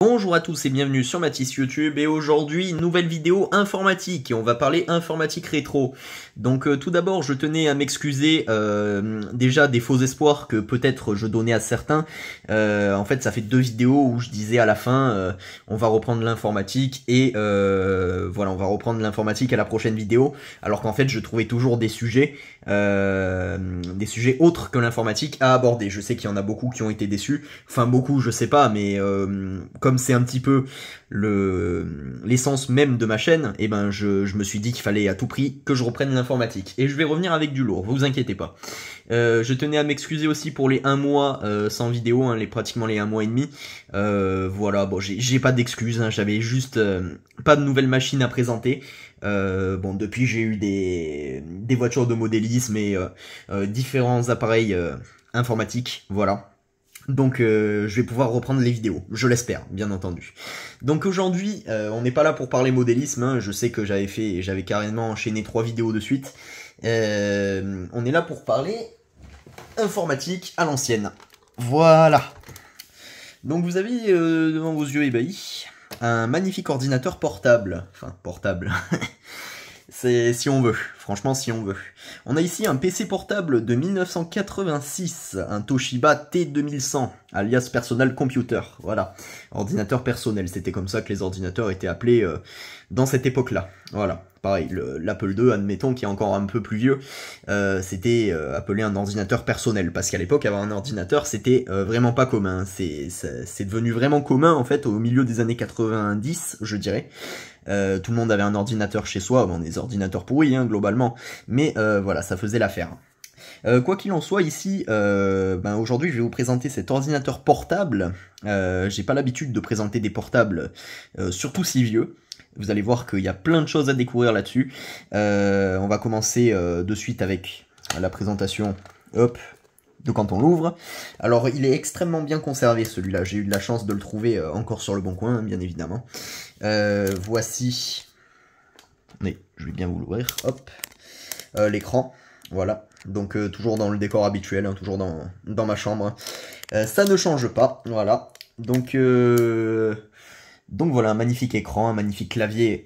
Bonjour à tous et bienvenue sur Mathis YouTube et aujourd'hui nouvelle vidéo informatique et on va parler informatique rétro. Donc tout d'abord je tenais à m'excuser déjà des faux espoirs que peut-être je donnais à certains. En fait ça fait 2 vidéos où je disais à la fin on va reprendre l'informatique et voilà on va reprendre l'informatique à la prochaine vidéo alors qu'en fait je trouvais toujours des sujets autres que l'informatique à aborder. Je sais qu'il y en a beaucoup qui ont été déçus, enfin beaucoup je sais pas mais comme c'est un petit peu l'essence même de ma chaîne, et ben je me suis dit qu'il fallait à tout prix que je reprenne l'informatique. Et je vais revenir avec du lourd, vous inquiétez pas. Je tenais à m'excuser aussi pour les 1 mois sans vidéo, hein, pratiquement les 1 mois et demi. Voilà, bon j'ai pas d'excuses, hein, j'avais juste pas de nouvelles machines à présenter. Bon depuis j'ai eu des voitures de modélisme et différents appareils informatiques, voilà. Donc je vais pouvoir reprendre les vidéos, je l'espère, bien entendu. Donc aujourd'hui, on n'est pas là pour parler modélisme, hein, je sais que j'avais carrément enchaîné 3 vidéos de suite. On est là pour parler informatique à l'ancienne. Voilà. Donc vous avez devant vos yeux ébahis un magnifique ordinateur portable. Enfin, portable. C'est si on veut, franchement si on veut. On a ici un PC portable de 1986, un Toshiba T2100, alias Personal Computer, voilà. Ordinateur personnel, c'était comme ça que les ordinateurs étaient appelés dans cette époque-là. Voilà, pareil, l'Apple II, admettons, qui est encore un peu plus vieux, c'était appelé un ordinateur personnel, parce qu'à l'époque, avoir un ordinateur, c'était vraiment pas commun. C'est devenu vraiment commun, en fait, au milieu des années 90, je dirais. Tout le monde avait un ordinateur chez soi, bon, des ordinateurs pourris, hein, globalement, mais voilà, ça faisait l'affaire. Quoi qu'il en soit, ici, aujourd'hui, je vais vous présenter cet ordinateur portable. J'ai pas l'habitude de présenter des portables, surtout si vieux. Vous allez voir qu'il y a plein de choses à découvrir là-dessus. On va commencer de suite avec la présentation, hop, de quand on l'ouvre. Alors il est extrêmement bien conservé celui-là, j'ai eu de la chance de le trouver encore sur le bon coin, bien évidemment. Voici, mais je vais bien vous l'ouvrir, hop, l'écran, voilà, donc toujours dans le décor habituel, hein, toujours dans ma chambre. Ça ne change pas, voilà, donc voilà, un magnifique écran, un magnifique clavier,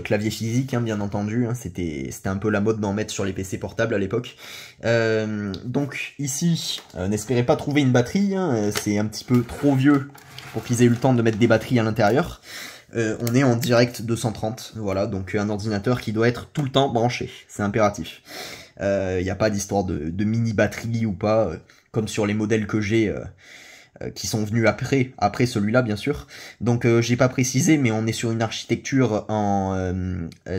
clavier physique, hein, bien entendu, hein, c'était un peu la mode d'en mettre sur les PC portables à l'époque. Donc ici, n'espérez pas trouver une batterie, hein, c'est un petit peu trop vieux pour qu'ils aient eu le temps de mettre des batteries à l'intérieur. On est en direct 230, voilà, donc un ordinateur qui doit être tout le temps branché, c'est impératif. Il n'y a pas d'histoire de mini batterie ou pas, comme sur les modèles que j'ai, qui sont venus après celui-là bien sûr. Donc j'ai pas précisé, mais on est sur une architecture en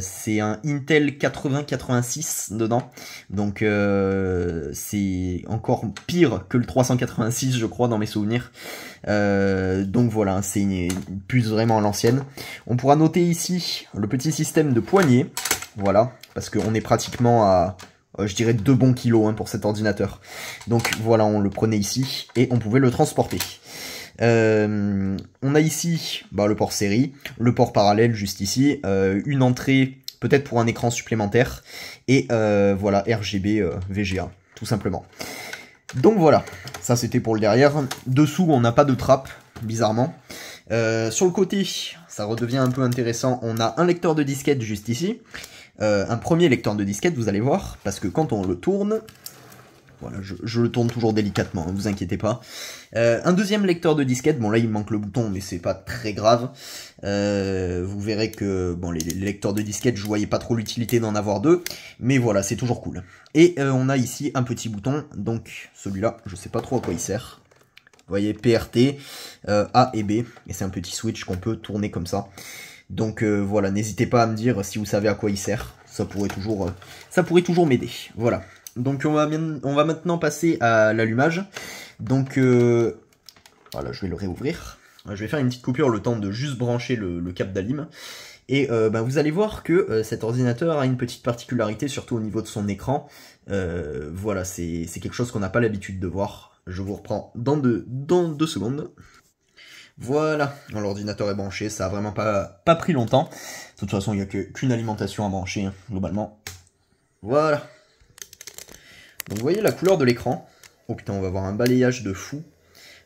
c'est un Intel 8086 dedans, donc c'est encore pire que le 386 je crois dans mes souvenirs. Donc voilà, c'est une puce vraiment à l'ancienne. On pourra noter ici le petit système de poignée, voilà, parce qu'on est pratiquement à je dirais 2 bons kilos, hein, pour cet ordinateur. Donc voilà, on le prenait ici et on pouvait le transporter. On a ici le port série, le port parallèle juste ici, une entrée peut-être pour un écran supplémentaire et voilà, RGB VGA, tout simplement. Donc voilà, ça c'était pour le derrière. Dessous, on n'a pas de trappe, bizarrement. Sur le côté, ça redevient un peu intéressant. On a un lecteur de disquette juste ici. Un premier lecteur de disquette, vous allez voir, parce que quand on le tourne, voilà, je le tourne toujours délicatement, ne vous inquiétez pas. Un deuxième lecteur de disquette, bon là il me manque le bouton, mais c'est pas très grave. Vous verrez que bon les lecteurs de disquette, je voyais pas trop l'utilité d'en avoir 2, mais voilà, c'est toujours cool. Et on a ici un petit bouton, donc celui-là, je sais pas trop à quoi il sert. Vous voyez, PRT, A et B, et c'est un petit switch qu'on peut tourner comme ça. Donc voilà, n'hésitez pas à me dire si vous savez à quoi il sert, ça pourrait toujours m'aider. Voilà, donc on va maintenant passer à l'allumage. Donc voilà, je vais le réouvrir. Je vais faire une petite coupure, le temps de juste brancher le câble d'allume. Et vous allez voir que cet ordinateur a une petite particularité, surtout au niveau de son écran. Voilà, c'est quelque chose qu'on n'a pas l'habitude de voir. Je vous reprends dans 2 secondes. Voilà, l'ordinateur est branché, ça a vraiment pas pris longtemps. De toute façon, il n'y a qu'une alimentation à brancher, hein, globalement. Voilà. Donc vous voyez la couleur de l'écran. Oh putain, on va avoir un balayage de fou.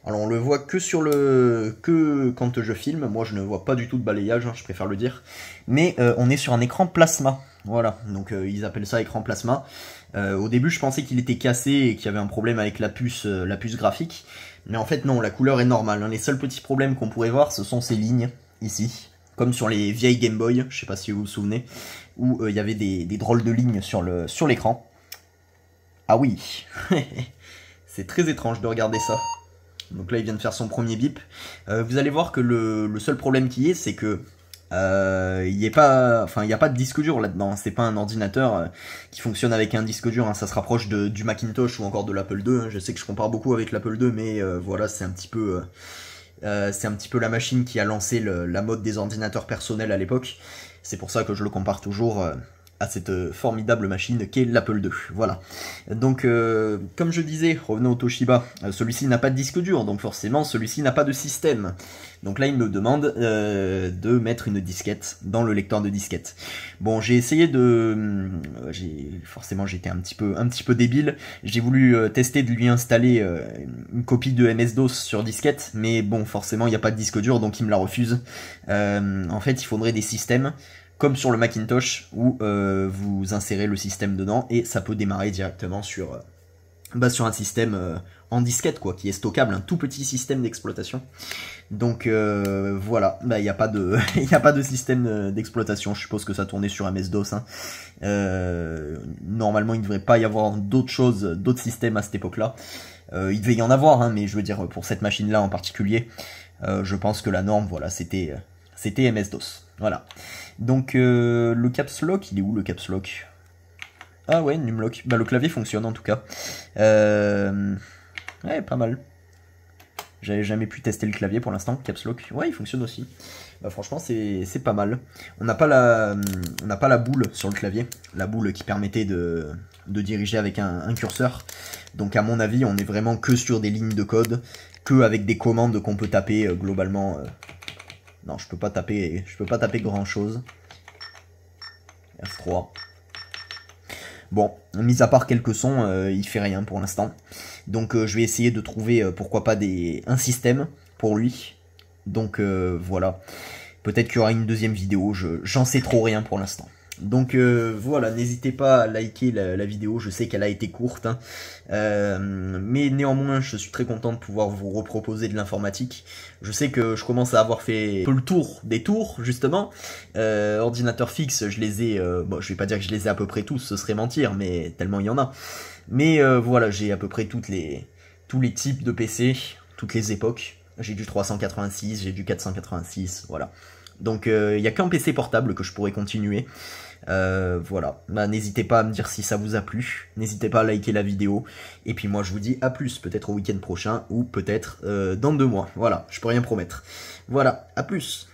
Alors on le voit que quand je filme, moi je ne vois pas du tout de balayage, hein, je préfère le dire. Mais on est sur un écran plasma, voilà, donc ils appellent ça écran plasma. Au début je pensais qu'il était cassé et qu'il y avait un problème avec la puce graphique. Mais en fait non, la couleur est normale, hein. Les seuls petits problèmes qu'on pourrait voir, ce sont ces lignes, ici. Comme sur les vieilles Game Boy, je sais pas si vous vous souvenez, où il y avait des drôles de lignes sur l'écran. Ah oui. C'est très étrange de regarder ça. Donc là il vient de faire son premier bip. Vous allez voir que le seul problème qui est, c'est que il n'y a pas de disque dur là-dedans. C'est pas un ordinateur qui fonctionne avec un disque dur, hein. Ça se rapproche du Macintosh ou encore de l'Apple II, hein. Je sais que je compare beaucoup avec l'Apple II, mais voilà, c'est un petit peu la machine qui a lancé la mode des ordinateurs personnels à l'époque. C'est pour ça que je le compare toujours à cette formidable machine qu'est l'Apple II. Voilà. Donc, comme je disais, revenons au Toshiba. Celui-ci n'a pas de disque dur, donc forcément, celui-ci n'a pas de système. Donc là, il me demande de mettre une disquette dans le lecteur de disquette. Bon, j'ai essayé de... forcément, j'étais un petit peu débile. J'ai voulu tester de lui installer une copie de MS-DOS sur disquette, mais bon, forcément, il n'y a pas de disque dur, donc il me la refuse. En fait, il faudrait des systèmes comme sur le Macintosh, où vous insérez le système dedans, et ça peut démarrer directement sur un système en disquette, quoi, qui est stockable, un tout petit système d'exploitation. Donc voilà, il n'y a pas de système d'exploitation, je suppose que ça tournait sur MS-DOS, hein. Normalement il ne devrait pas y avoir d'autres systèmes à cette époque-là. Il devait y en avoir, hein, mais je veux dire, pour cette machine-là en particulier, je pense que la norme, voilà, c'était MS-DOS. Voilà. Donc le caps lock, il est où le caps lock? Ah ouais, numlock. Bah le clavier fonctionne en tout cas. Ouais, pas mal. J'avais jamais pu tester le clavier pour l'instant. Caps lock, ouais, il fonctionne aussi. Bah franchement, c'est pas mal. On n'a pas la boule sur le clavier, la boule qui permettait de diriger avec un curseur. Donc à mon avis, on est vraiment que sur des lignes de code, que avec des commandes qu'on peut taper globalement. Non, je peux pas taper grand chose. F3. Bon, mis à part quelques sons, il fait rien pour l'instant. Donc je vais essayer de trouver, pourquoi pas, un système pour lui. Donc voilà. Peut-être qu'il y aura une deuxième vidéo, j'en sais trop rien pour l'instant. Donc voilà, n'hésitez pas à liker la vidéo, je sais qu'elle a été courte, hein. Mais néanmoins je suis très content de pouvoir vous reproposer de l'informatique. Je sais que je commence à avoir fait un peu le tour des tours, justement. Ordinateur fixe, je les ai, bon je vais pas dire que je les ai à peu près tous, ce serait mentir, mais tellement il y en a. Mais voilà, j'ai à peu près tous les types de PC, toutes les époques. J'ai du 386, j'ai du 486, voilà. Donc il n'y a qu'un PC portable que je pourrais continuer. Voilà, bah, n'hésitez pas à me dire si ça vous a plu, n'hésitez pas à liker la vidéo, et puis moi je vous dis à plus, peut-être au week-end prochain, ou peut-être dans 2 mois, voilà, je peux rien promettre. Voilà, à plus.